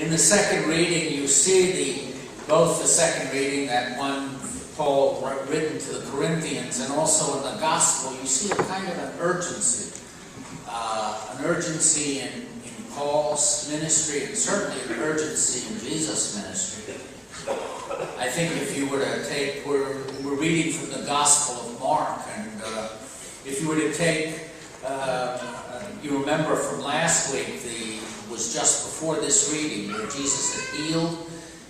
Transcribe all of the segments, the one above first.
In the second reading, you see both the second reading, that one Paul written to the Corinthians, and also in the gospel, you see a kind of an urgency in Paul's ministry, and certainly an urgency in Jesus' ministry. I think if you were to take, we're reading from the Gospel of Mark, and if you were to take, you remember from last week, was just before this reading, where Jesus had healed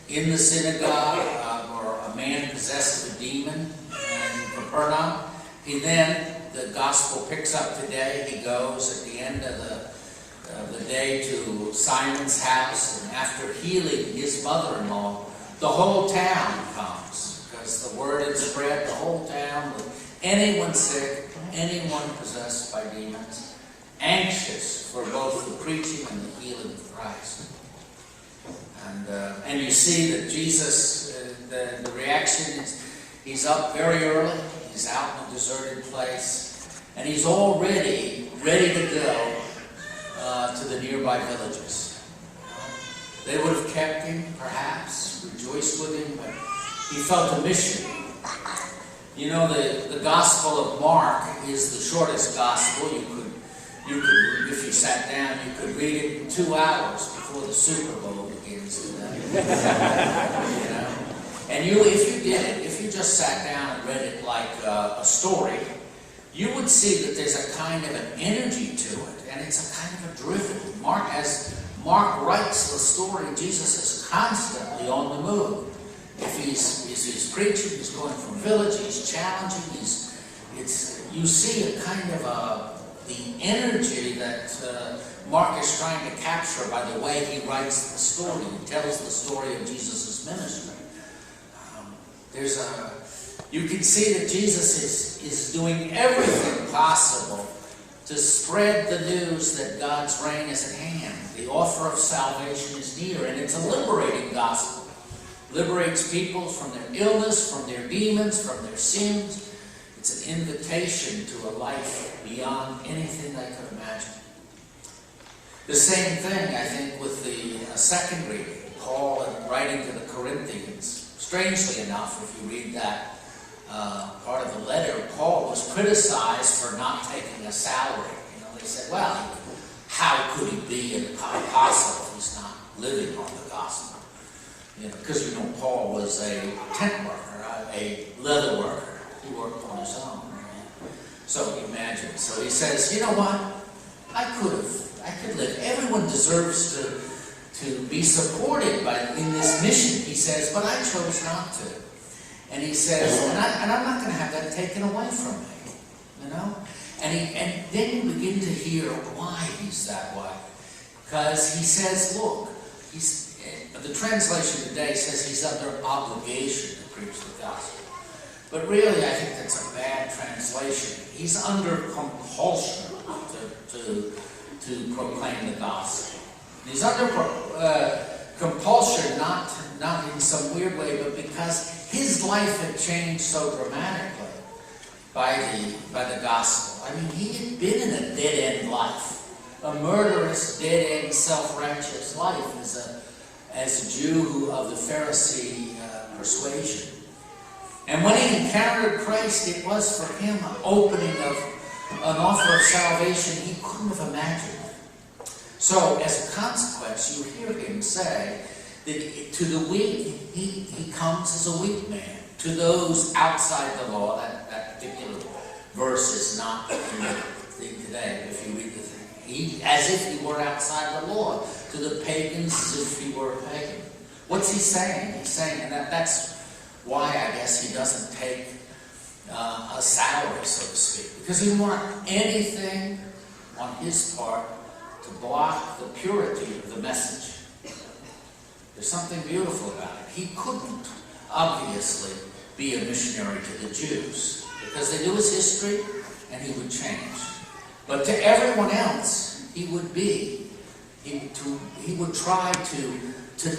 in the synagogue, or a man possessed with a demon in Capernaum. The gospel picks up today. He goes at the end of the day to Simon's house, and after healing his mother-in-law, the whole town comes, because the word had spread, the whole town, with anyone sick, anyone possessed by demons, anxious for both the preaching and the healing of Christ. And you see that Jesus, the reaction is, he's up very early, he's out in a deserted place, and he's already ready to go to the nearby villages. They would have kept him, perhaps, rejoiced with him, but he felt a mission. You know, the Gospel of Mark is the shortest Gospel. You could, if you sat down, you could read it in 2 hours before the Super Bowl begins today. You know? And if you just sat down and read it like a story, you would see that there's a kind of an energy to it, and it's a kind of a driven. Mark writes the story, Jesus is constantly on the move. If he's preaching, he's going from village, he's challenging, you see a kind of the energy that Mark is trying to capture by the way he writes the story. He tells the story of Jesus' ministry. You can see that Jesus is doing everything possible to spread the news that God's reign is at hand. The offer of salvation is near, and it's a liberating gospel. Liberates people from their illness, from their demons, from their sins. It's an invitation to a life beyond anything they could imagine. The same thing, I think, with the second reading. Paul writing to the Corinthians. Strangely enough, if you read that part of the letter, Paul was criticized for not taking a salary. You know, they said, well, how could he be an apostle if he's not living on the gospel? You know, because Paul was a tent worker, a leather worker. He worked on his own. Right? So imagine. So he says, you know what? I could live. Everyone deserves to be supported in this mission. He says, but I chose not to. And he says, and I'm not going to have that taken away from me. You know? And then you begin to hear why he's that way. Because he says, look, the translation today says he's under obligation to preach the gospel. But really, I think that's a bad translation. He's under compulsion to proclaim the gospel. He's under compulsion, not in some weird way, but because his life had changed so dramatically by the gospel. I mean, he had been in a dead-end life, a murderous, dead-end, self-righteous life as a Jew of the Pharisee persuasion. And when he encountered Christ, it was for him an opening of an offer of salvation he couldn't have imagined. So, as a consequence, you hear him say that to the weak, he comes as a weak man. To those outside the law, that particular verse is not the thing today. If you read the thing, as if he were outside the law. To the pagans, as if he were a pagan. What's he saying? He's saying, and that's why I guess he doesn't take a salary, so to speak. Because he didn't want anything on his part to block the purity of the message. There's something beautiful about it. He couldn't, obviously, be a missionary to the Jews because they knew his history and he would change. But to everyone else, he would be. He would try to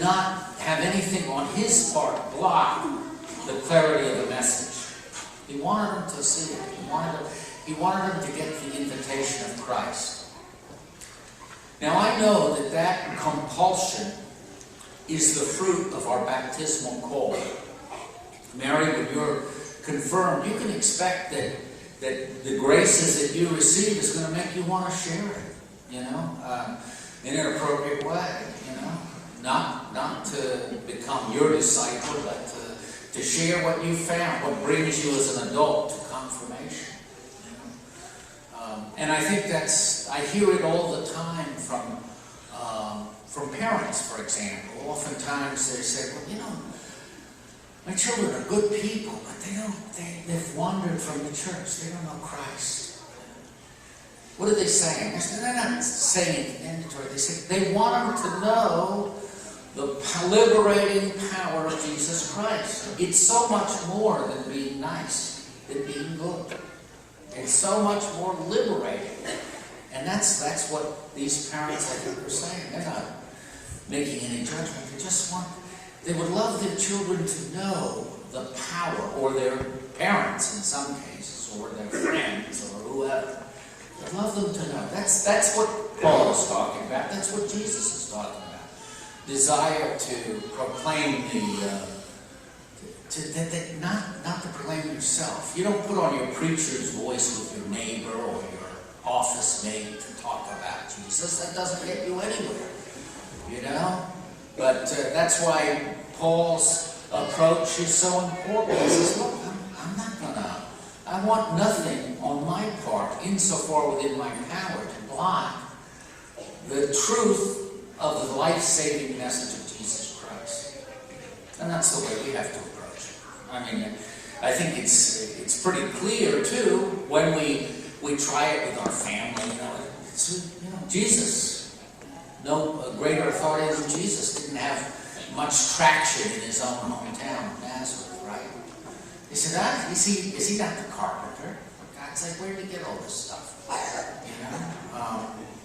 not have anything on his part block the clarity of the message. He wanted them to see it. He wanted them to get the invitation of Christ. Now I know that compulsion is the fruit of our baptismal call. Mary, when you're confirmed, you can expect that the graces that you receive is going to make you want to share it, in an appropriate way, not to become your disciple, but to share what you found, what brings you as an adult to confirmation. And I think I hear it all the time from parents, for example. Oftentimes they say, well, my children are good people, but they've wandered from the church. They don't know Christ. What are they saying? They're not saying it mandatory. They say they want them to know the liberating power of Jesus Christ. It's so much more than being nice, than being good. It's so much more liberating. And that's what these parents, I think, are saying. They're not making any judgment. They would love their children to know the power, or their parents in some cases, or their friends, or whoever. They'd love them to know. That's what Paul is talking about. That's what Jesus is talking about. Desire to proclaim not to proclaim yourself. You don't put on your preacher's voice with your neighbor or your office mate to talk about Jesus. That doesn't get you anywhere, But that's why Paul's approach is so important. He says, look, I want nothing on my part, insofar within my power, to block the truth of the life-saving message of Jesus Christ. And that's the way we have to approach it. I think it's pretty clear, too, when we try it with our family. Jesus, no greater authority than Jesus, didn't have much traction in his own hometown of Nazareth, right? They said, is he not the carpenter? For God's sake, where did he get all this stuff?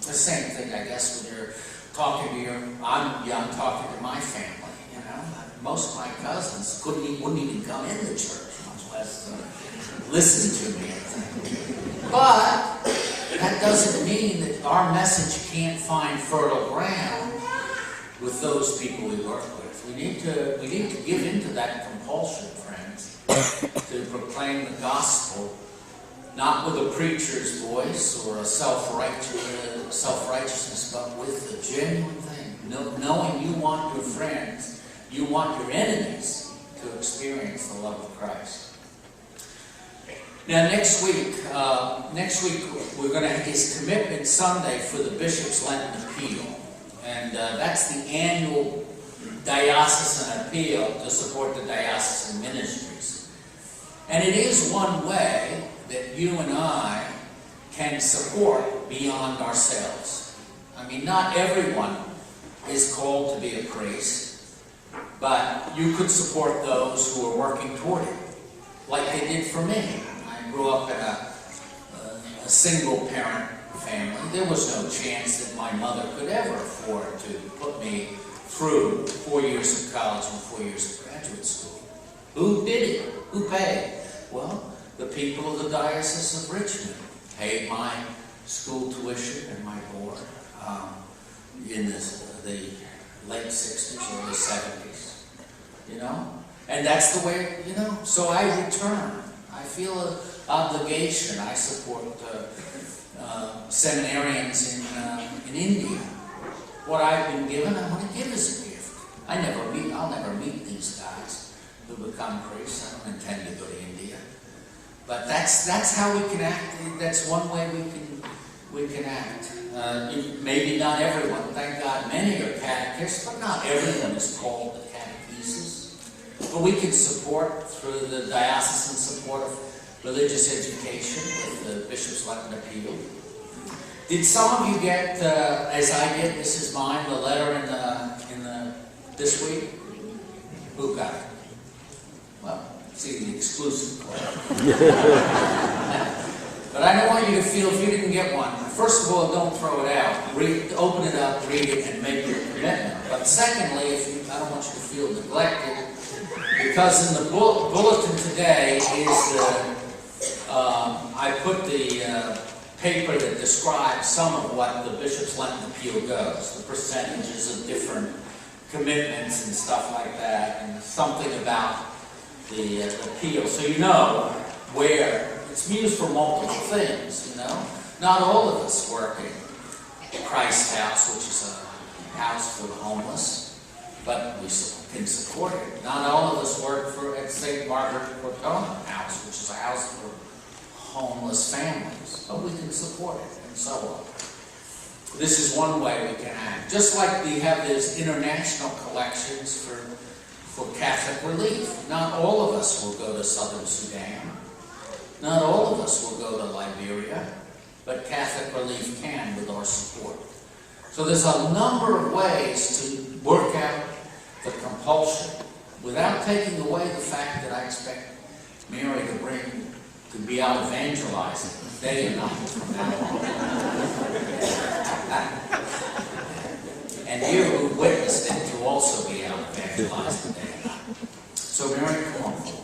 The same thing, I guess, when you're talking to I'm young, talking to my family, Most of my cousins wouldn't even come in the church, much less listen to me. But that doesn't mean that our message can't find fertile ground with those people we work with. We need to give into that compulsion, friends, to proclaim the gospel, not with a preacher's voice or a self-righteousness, but with the genuine thing. Knowing you want your friends, you want your enemies to experience the love of Christ. Now next week we're going to have his Commitment Sunday for the Bishop's Lenten Appeal. And that's the annual diocesan appeal to support the diocesan ministries. And it is one way that you and I can support beyond ourselves. Not everyone is called to be a priest, but you could support those who are working toward it, like they did for me. I grew up in a single-parent family. There was no chance that my mother could ever afford to put me through 4 years of college and 4 years of graduate school. Who did it? Who paid? Well, the people of the Diocese of Richmond paid my school tuition and my board in the late 60s, early 70s. And that's the way, so I return. I feel an obligation. I support seminarians in India. What I've been given, I want to give as a gift. I'll never meet these guys who become priests. I don't intend to go to India. But that's how we can act. That's one way we can act. Maybe not everyone. Thank God, many are catechists, but not everyone is called to catechesis. But we can support through the diocesan support of religious education with the Bishop's Lenten Appeal. Did some of you get, as I did, this is mine, the letter in the this week? Who got it? Well, see the exclusive club. But I don't want you to feel, if you didn't get one, first of all, don't throw it out. Open it up, read it, and make your commitment. But secondly, I don't want you to feel neglected, because in the bulletin today is I put the paper that describes some of what the Bishop's Lenten Appeal goes, the percentages of different commitments and stuff like that, and something about the appeal. So you know where it's used for multiple things, you know. Not all of us work in Christ's house, which is a house for the homeless, but we can support it. Not all of us work at St. Margaret Cortona House, which is a house for homeless families, but we can support it, and so on. This is one way we can act. Just like we have these international collections for Catholic relief. Not all of us will go to Southern Sudan. Not all of us will go to Liberia, but Catholic relief can with our support. So there's a number of ways to work out the compulsion without taking away the fact that I expect Mary to be out evangelizing day and night from now on. And you who witnessed it to also be out evangelizing day and night. So Mary, come on.